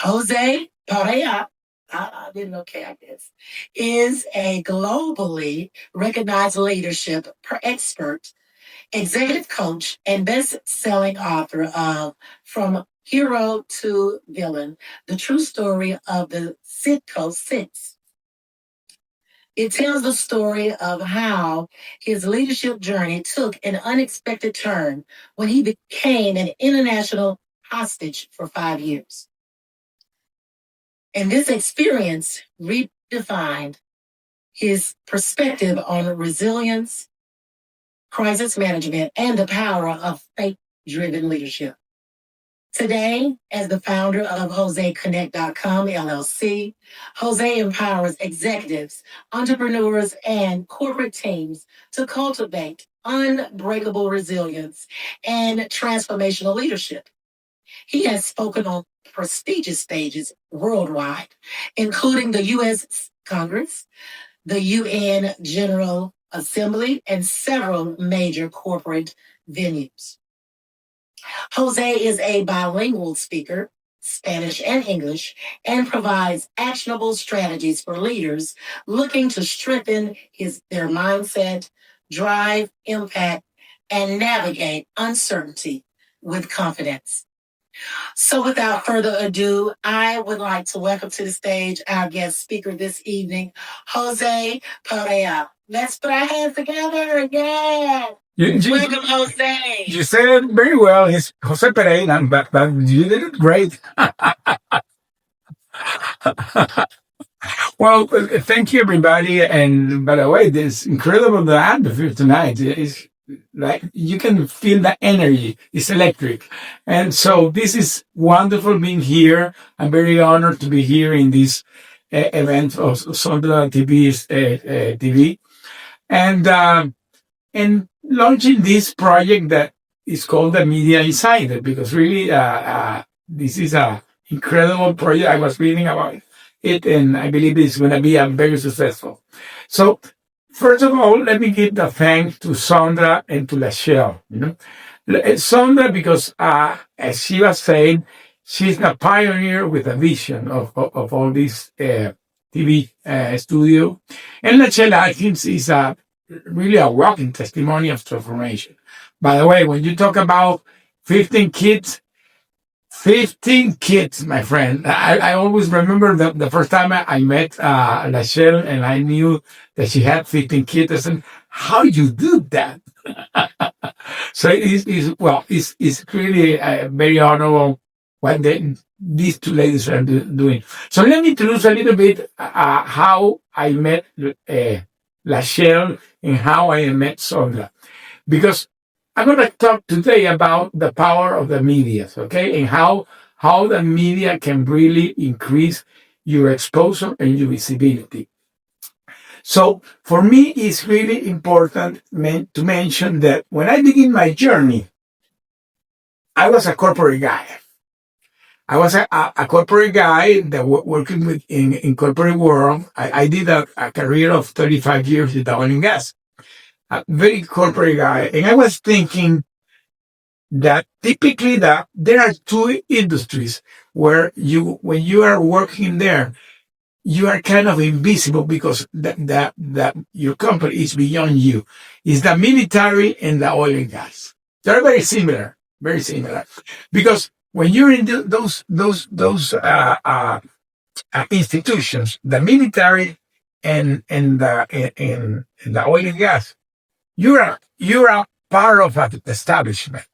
Jose Perea, I didn't know, okay, I guess, is a globally recognized leadership expert, executive coach, and best-selling author of From Hero to Villain, the true story of the Sitco Six. It tells the story of how his leadership journey took an unexpected turn when he became an international hostage for 5 years. And this experience redefined his perspective on resilience, crisis management, and the power of faith-driven leadership. Today, as the founder of JoseConnect.com LLC, Jose empowers executives, entrepreneurs, and corporate teams to cultivate unbreakable resilience and transformational leadership. He has spoken on prestigious stages worldwide, including the U.S. Congress, the UN General Assembly, and several major corporate venues. Jose is a bilingual speaker, Spanish and English, and provides actionable strategies for leaders looking to strengthen their mindset, drive impact, and navigate uncertainty with confidence. So without further ado, I would like to welcome to the stage our guest speaker this evening, Jose Perea. Let's put our hands together. Yeah. Welcome, Jose. You said it very well. It's Jose Pereira, but you did it great. Well, thank you, everybody. And by the way, this incredible the atmosphere tonight is like you can feel the energy. It's electric, and so this is wonderful being here. I'm very honored to be here in this event of Sondra TV's TV, and launching this project that is called the Media Insider, because really this is a incredible project. I was reading about it, and I believe it's going to be very successful. So, first of all, let me give the thanks to Sondra and to Lachelle. Sondra, because as she was saying, she's a pioneer with a vision of all this TV studio, and Lachelle, I think, is really a walking testimony of transformation. By the way, when you talk about 15 kids, 15 kids, my friend. I always remember the first time I met Lachelle and I knew that she had 15 kids. I said, how you do that? So it's really very honorable what these two ladies are doing. So let me introduce a little bit how I met Lachelle and how I met Sondra. Because I'm going to talk today about the power of the media, okay, and how the media can really increase your exposure and your visibility. So for me, it's really important to mention that when I begin my journey, I was a corporate guy. I was a corporate guy that working with in corporate world. I did a career of 35 years in the oil and gas. A very corporate guy. And I was thinking that typically there are two industries where when you are working there, you are kind of invisible because that your company is beyond you. It's the military and the oil and gas. They're very similar, because when you're in those institutions, the military and the oil and gas, you're a part of an establishment.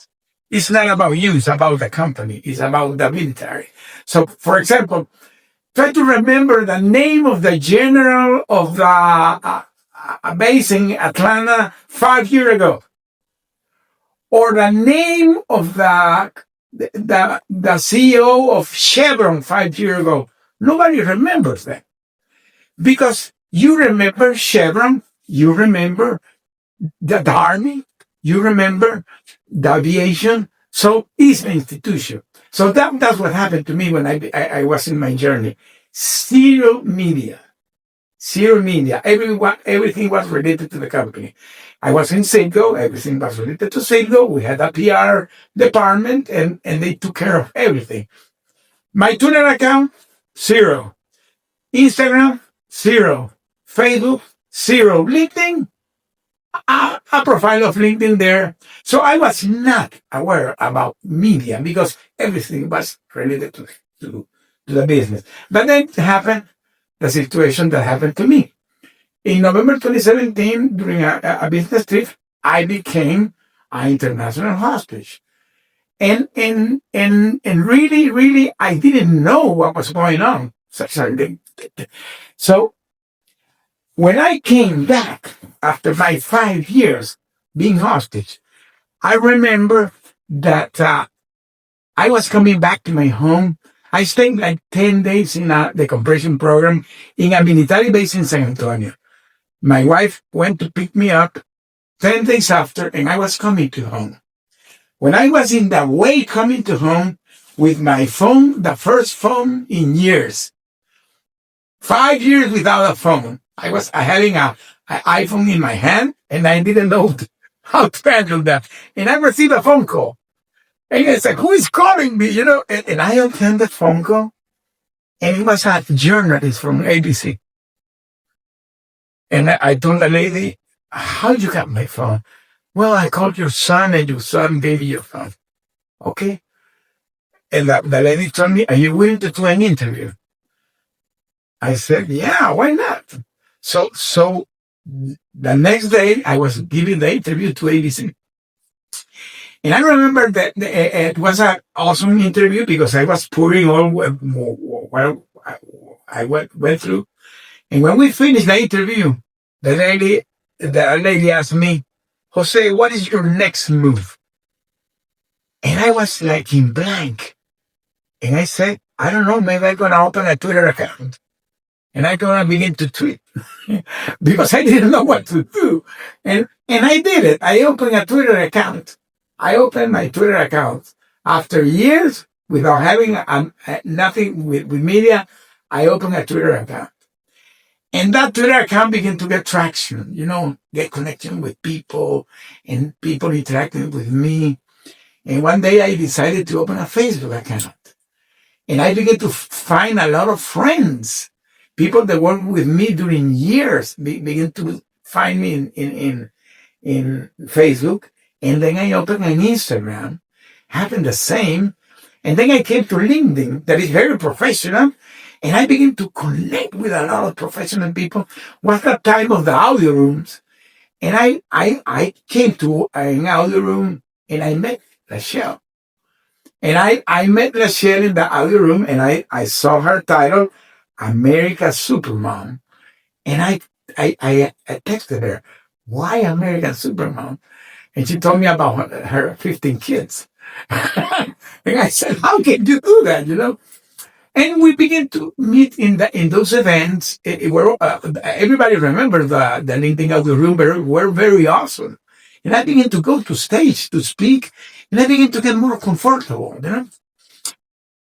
It's not about you, it's about the company, it's about the military. So, for example, try to remember the name of the general of the base in Atlanta 5 years ago, or the name of the CEO of Chevron 5 years ago. Nobody remembers that because you remember Chevron, you remember the army, you remember the aviation. So it's an institution. So that's what happened to me when I was in my journey. Zero media. Everything was related to the company. I was in Citgo, everything was related to Citgo. We had a PR department and they took care of everything. My Twitter account, 0. Instagram, 0. Facebook, 0. LinkedIn, a profile of LinkedIn there. So I was not aware about media because everything was related to the business. But then happened the situation that happened to me. In November 2017, during a business trip, I became an international hostage. And really, really, I didn't know what was going on. So when I came back after my 5 years being hostage, I remember that I was coming back to my home. I stayed like 10 days in a decompression program in a military base in San Antonio. My wife went to pick me up 10 days after, and I was coming to home. When I was in the way coming to home with my phone, the first phone in years, 5 years without a phone, I was having an iPhone in my hand, and I didn't know how to handle that. And I received a phone call. And it's like, who is calling me? And I opened the phone call, and it was a journalist from ABC. And I told the lady, how you got my phone? Well, I called your son, and your son gave you your phone. Okay. And the lady told me, are you willing to do an interview? I said, yeah, why not? So the next day, I was giving the interview to ABC. And I remember that it was an awesome interview because I was pouring all what I went through. And when we finished the interview, the lady asked me, Jose, what is your next move? And I was like in blank. And I said, I don't know, maybe I'm going to open a Twitter account. And I'm going to begin to tweet because I didn't know what to do. And I did it. I opened a Twitter account. I opened my Twitter account. After years without having nothing with media, I opened a Twitter account. And that Twitter account began to get traction, get connection with people and people interacting with me. And one day I decided to open a Facebook account. And I began to find a lot of friends, people that worked with me during years, began to find me in Facebook. And then I opened an Instagram, happened the same. And then I came to LinkedIn, that is very professional. And I began to connect with a lot of professional people. Was the time of the audio rooms. And I came to an audio room and I met Lachelle. And I met Lachelle in the audio room and I saw her title, America's Supermom. And I texted her, why American Supermom? And she told me about her 15 kids. And I said, how can you do that, And we began to meet in those events. Everybody remembers the LinkedIn audio room were very awesome. And I began to go to stage to speak, and I began to get more comfortable,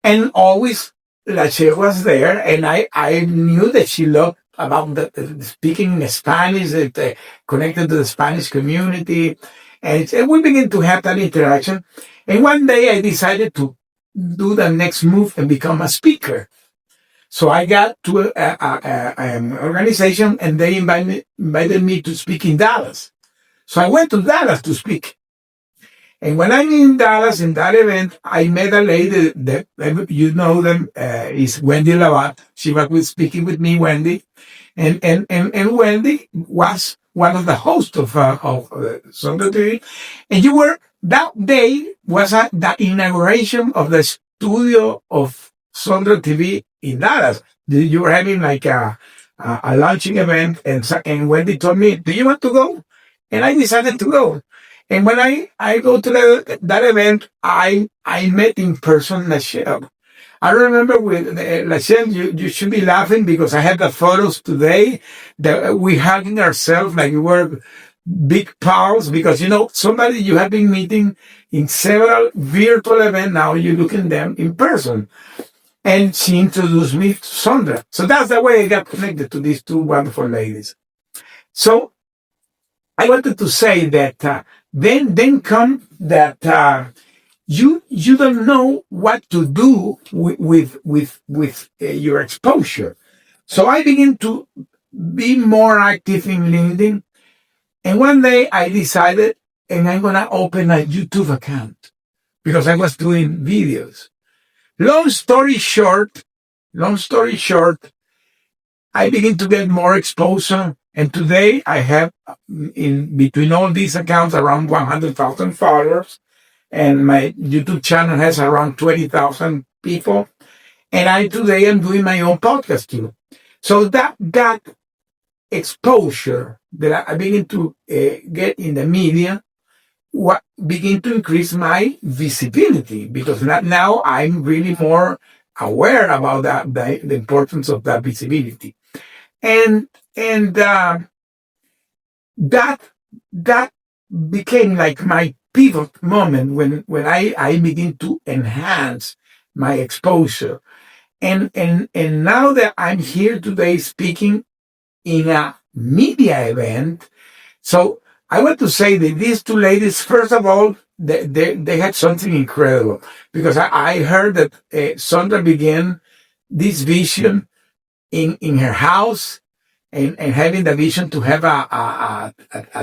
And always, Lachelle was there, and I knew that she loved about the speaking Spanish, connected to the Spanish community, and we began to have that interaction. And one day I decided to do the next move and become a speaker. So I got to an organization, and they invited me to speak in Dallas. So I went to Dallas to speak. And when I'm in Dallas, in that event, I met a lady that you know them, is Wendy Lavat. She was speaking with me, Wendy. And Wendy was one of the hosts of Sondra TV. And that day was the inauguration of the studio of Sondra TV in Dallas. You were having like a launching event, and Wendy told me, do you want to go? And I decided to go. And when I go to that event, I met in person Lachelle. I remember with Lachelle, you should be laughing because I had the photos today that we hugging ourselves like we were big pals because, somebody you have been meeting in several virtual events, now you look at them in person. And she introduced me to Sondra. So that's the way I got connected to these two wonderful ladies. So I wanted to say that then come that you don't know what to do with your exposure. So I begin to be more active in LinkedIn. And one day I decided, and I'm going to open a YouTube account because I was doing videos. Long story short, I begin to get more exposure. And today I have in between all these accounts around 100,000 followers. And my YouTube channel has around 20,000 people. And I today am doing my own podcast too. So that exposure that I begin to get in the media what begin to increase my visibility because now I'm really more aware about the importance of that visibility. And that that became like my pivot moment when I begin to enhance my exposure. And now that I'm here today speaking in a media event, so I want to say that these two ladies, first of all, they had something incredible because I heard that Sondra began this vision in her house and having the vision to have a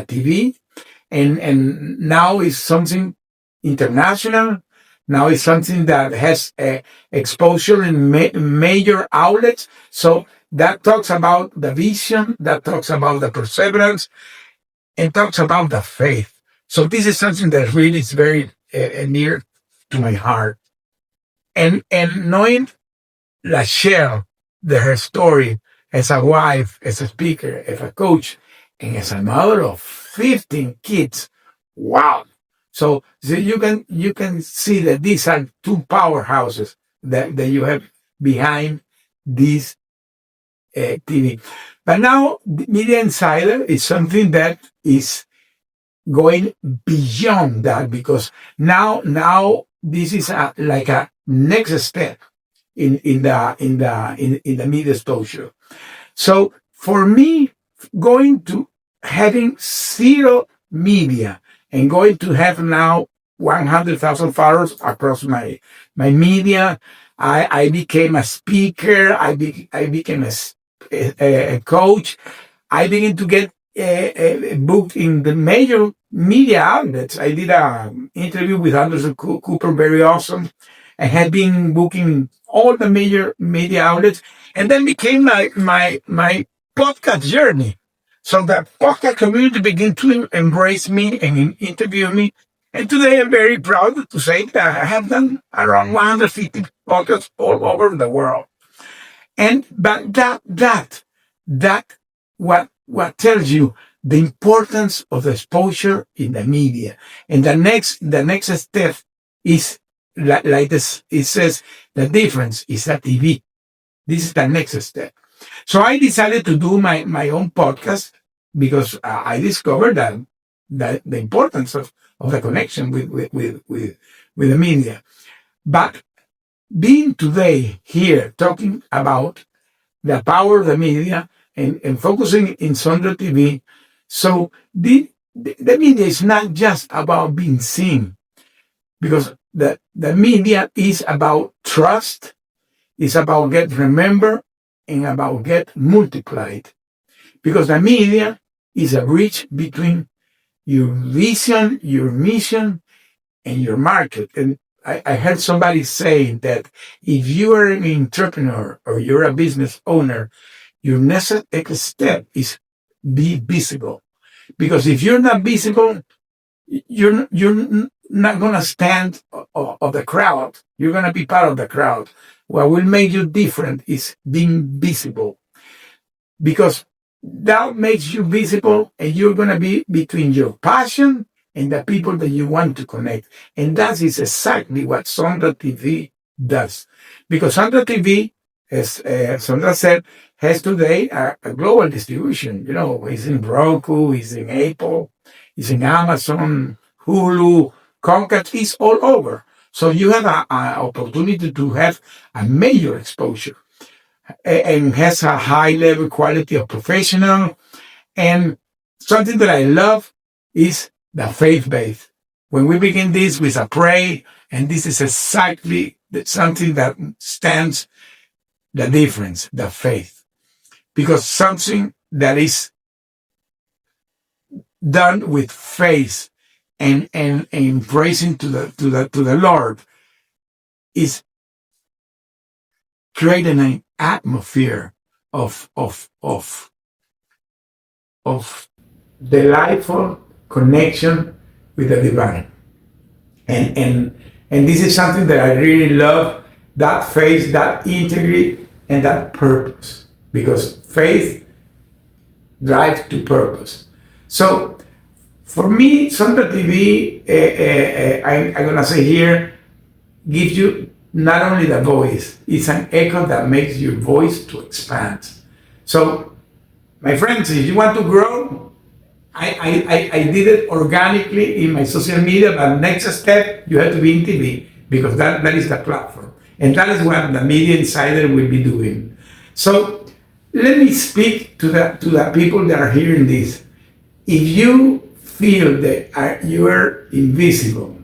TV and now it's something international. Now it's something that has exposure in major outlets. So that talks about the vision, that talks about the perseverance, and talks about the faith. So this is something that really is very near to my heart. And knowing Lachelle, her story as a wife, as a speaker, as a coach, and as a mother of 15 kids, wow! So you can see that these are two powerhouses that you have behind this TV. But now, Media Insider is something that is going beyond that because now this is like a next step in the media exposure. So for me, going to having zero media and going to have now 100,000 followers across my media, I became a speaker. I became a coach. I began to get booked in the major media outlets. I did an interview with Anderson Cooper, very awesome. I had been booking all the major media outlets, and then became my podcast journey. So the podcast community began to embrace me and interview me. And today I'm very proud to say that I have done around 150 podcasts all over the world. But that what tells you the importance of the exposure in the media. And the next step is like this. It says the difference is the TV. This is the next step. So I decided to do my own podcast because I discovered that the importance of the connection with the media. But being today here talking about the power of the media and focusing in Sondra TV, so the media is not just about being seen, because the media is about trust, it's about get remembered, and about get multiplied. Because the media is a bridge between your vision, your mission, and your market. And I heard somebody saying that if you are an entrepreneur or you're a business owner, your next step is be visible. Because if you're not visible, you're not going to stand of the crowd. You're going to be part of the crowd. What will make you different is being visible. Because that makes you visible and you're going to be between your passion and the people that you want to connect. And that is exactly what Sondra TV does. Because Sondra TV, as Sondra said, has today a global distribution. You know, it's in Roku, it's in Apple, it's in Amazon, Hulu, Comcast, it's all over. So you have an opportunity to have a major exposure and has a high level quality of professional. And something that I love is the faith base. When we begin this with a pray, and this is exactly something that stands the difference, the faith. Because something that is done with faith and embracing to the Lord is creating an atmosphere of of of of delightful connection with the divine. And this is something that I really love, that faith, that integrity, and that purpose. Because faith drives to purpose. So for me, Sonda TV, I'm gonna say here, gives you not only the voice, it's an echo that makes your voice to expand. So, my friends, if you want to grow, I did it organically in my social media, but next step, you have to be in TV because that is the platform. And that is what the Media Insider will be doing. So let me speak to the people that are hearing this. If you feel that you are invisible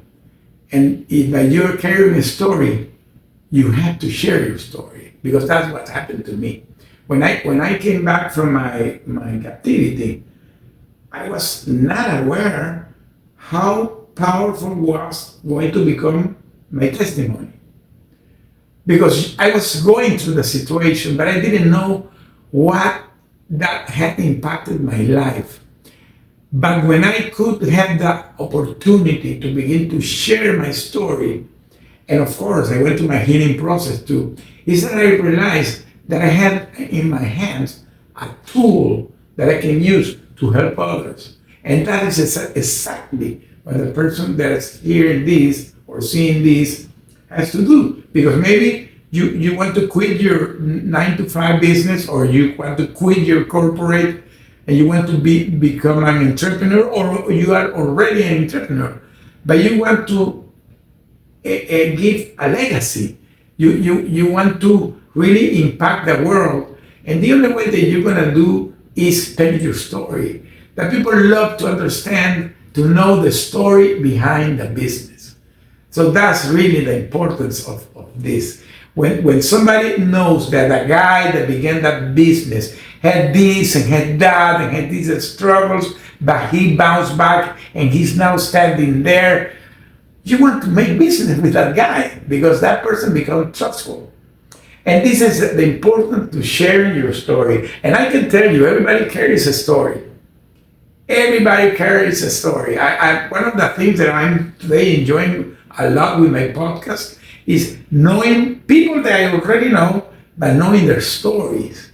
and if you're carrying a story, you have to share your story because that's what happened to me. When I came back from my captivity, I was not aware how powerful was going to become my testimony. Because I was going through the situation, but I didn't know what that had impacted my life. But when I could have the opportunity to begin to share my story, and of course I went through my healing process too, is that I realized that I had in my hands a tool that I can use to help others. And that is exactly what the person that is hearing this or seeing this has to do. Because maybe you want to quit your 9 to 5 business, or you want to quit your corporate and you want to become an entrepreneur, or you are already an entrepreneur, but you want to give a legacy. You want to really impact the world. And the only way that you're going to do is tell your story. That people love to understand, to know the story behind the business. So that's really the importance of this. When somebody knows that the guy that began that business had this and had that and had these struggles, but he bounced back and he's now standing there, you want to make business with that guy because that person becomes trustful. And this is the importance to sharing your story. And I can tell you, everybody carries a story. Everybody carries a story. One of the things that I'm today enjoying a lot with my podcast is knowing people that I already know, but knowing their stories.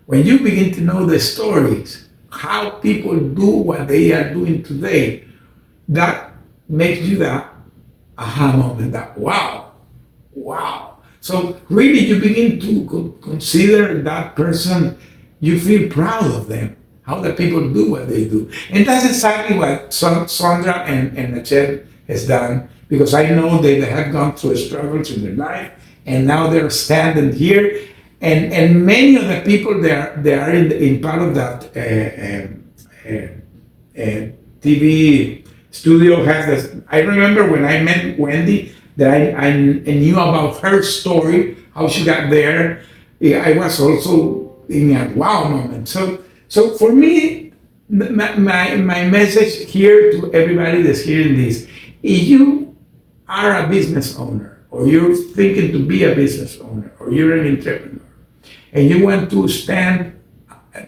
When you begin to know the stories, how people do what they are doing today, that makes you that aha moment, that wow. So really you begin to consider that person, you feel proud of them, how the people do what they do. And that's exactly what Sandra and Nachel has done, because I know they have gone through struggles in their life, and now they're standing here. And many of the people they are in part of that TV studio has this. I remember when I met Wendy that I knew about her story, how she got there. Yeah, I was also in a wow moment. So for me, my message here to everybody that's hearing this, if you are a business owner, or you're thinking to be a business owner, or you're an entrepreneur, and you want to stand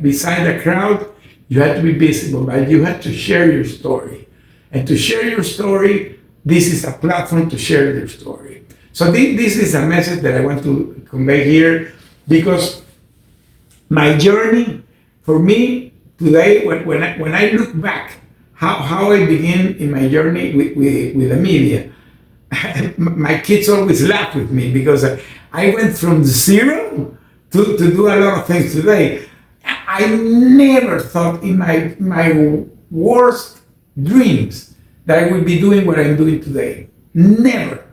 beside the crowd, you have to be visible, but you have to share your story. And to share your story, this is a platform to share your story. So this is a message that I want to convey here, because my journey, for me today, when I look back, how I began in my journey with the media, my kids always laugh with me because I went from zero to do a lot of things today. I never thought in my worst dreams that I would be doing what I'm doing today. Never.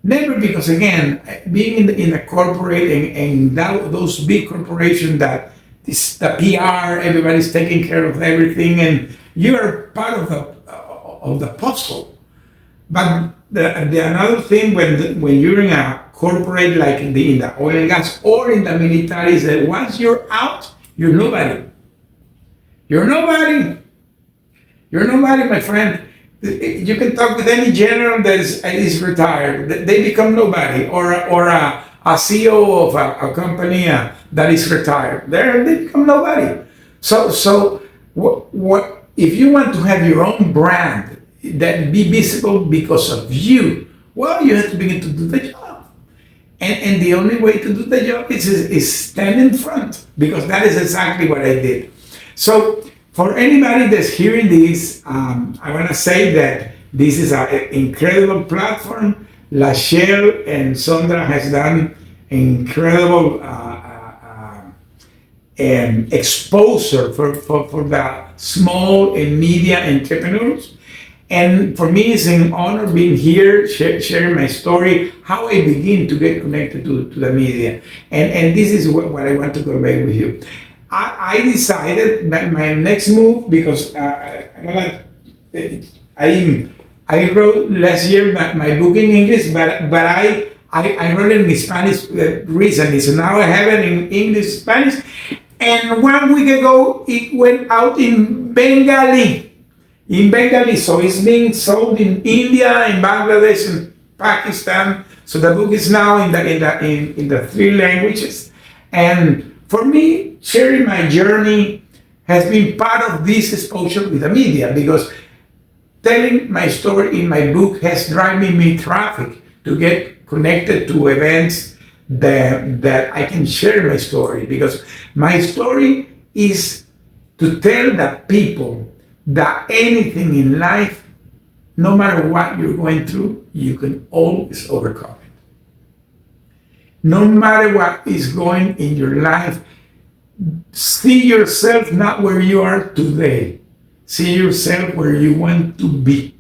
Because again, being in the corporate and those big corporations that the PR, everybody's taking care of everything, and you're part of the puzzle. But the another thing when you're in a corporate like in the oil and gas or in the military is that once you're out, you're nobody. You're nobody. You're nobody, my friend. You can talk with any general that is retired. They become nobody, or a CEO of a company that is retired. They become nobody. So what if you want to have your own brand that be visible because of you? Well, you have to begin to do the job, and the only way to do the job is stand in front, because that is exactly what I did. So for anybody that's hearing this, I want to say that this is an incredible platform. Lachelle and Sondra has done incredible exposure for the small and media entrepreneurs. And for me, it's an honor being here, sharing my story, how I begin to get connected to the media. And this is what I want to convey with you. I decided that my next move, because I wrote last year my book in English, but I wrote it in Spanish recently, so now I have it in English, Spanish, and 1 week ago it went out in Bengali. So it's being sold in India, in Bangladesh, and Pakistan. So the book is now in the 3 languages, and for me, sharing my journey has been part of this exposure with the media, because telling my story in my book has driven me traffic to get connected to events that I can share my story, because my story is to tell the people that anything in life, no matter what you're going through, you can always overcome it. No matter what is going in your life, see yourself not where you are today. See yourself where you want to be.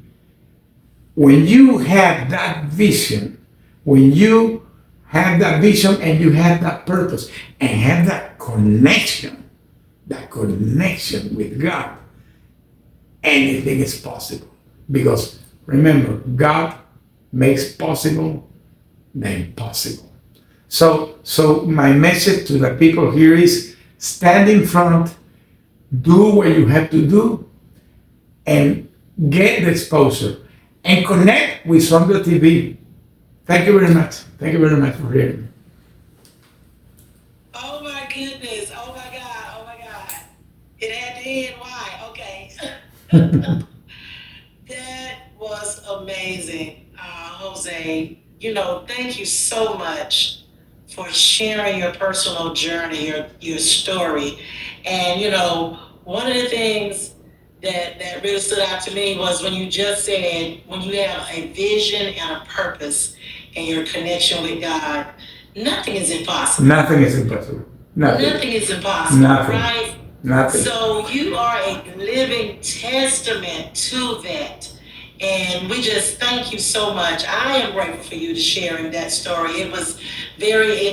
When you have that vision, and you have that purpose, and have that connection with God, anything is possible. Because remember, God makes possible the impossible. So my message to the people here is stand in front, do what you have to do, and get the exposure, and connect with Sondra TV. Thank you very much. Thank you very much for hearing me. Oh my goodness. Oh my God. Oh my God. It had to end. Why? Okay. That was amazing, Jose. Thank you so much for sharing your personal journey, your story. And, one of the things that really stood out to me was when you just said, when you have a vision and a purpose and your connection with God, nothing is impossible. Nothing is impossible. Nothing is impossible, Nothing. right? Nothing. So you are a living testament to that. And we just thank you so much. I am grateful for you to sharing that story. It was very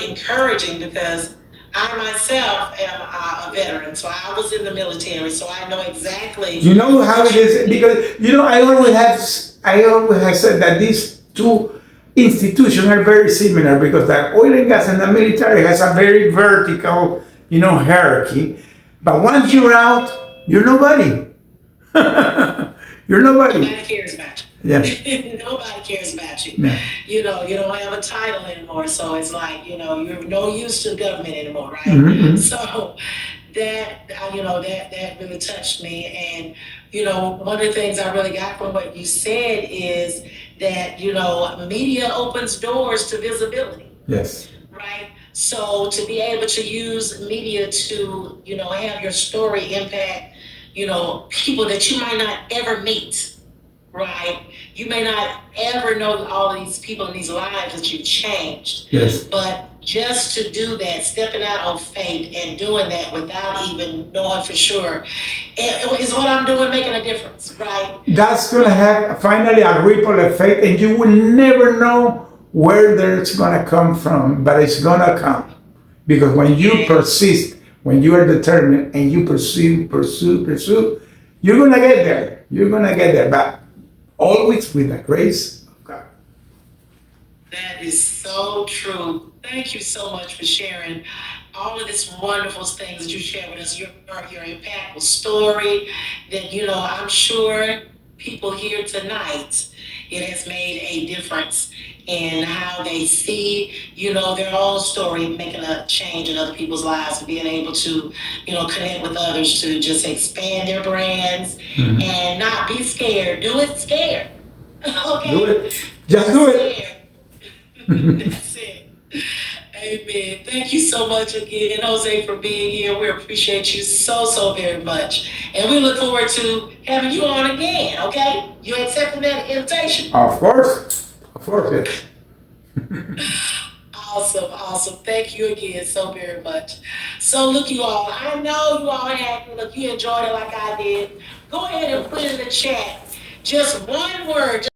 encouraging, because I myself am a veteran. So I was in the military, so I know exactly. You know how it is, because I always have said that these two institutions are very similar, because the oil and gas and the military has a very vertical, hierarchy. But once you're out, you're nobody. You're nobody. Nobody cares about you. Yeah. Nobody cares about you. Yeah. You don't have a title anymore, so it's like, you're no use to the government anymore, right? Mm-hmm. So that really touched me. And, one of the things I really got from what you said is that, media opens doors to visibility. Yes. Right? So to be able to use media to, have your story impact, people that you might not ever meet, right? You may not ever know all these people in these lives that you've changed. Yes. But just to do that, stepping out on faith and doing that without even knowing for sure, is what I'm doing, making a difference, right? That's going to have finally a ripple effect, and you will never know where it's going to come from, but it's going to come. Because when you persist, when you are determined and you pursue, you're going to get there. You're gonna get there, but always with the grace of God. That is so true. Thank you so much for sharing all of this wonderful things that you share with us. Your impactful story that, I'm sure people here tonight, it has made a difference in how they see, their own story, making a change in other people's lives and being able to, connect with others to just expand their brands and not be scared. Do it scared. Okay? Do it. Just do it. Scared. That's it. Amen. Thank you so much again, Jose, for being here. We appreciate you so, so very much. And we look forward to having you on again, okay? You accepting that invitation? Of course. Of course, yes. Awesome, awesome. Thank you again so very much. So look, you all, I know you all you enjoyed it like I did. Go ahead and put in the chat just one word,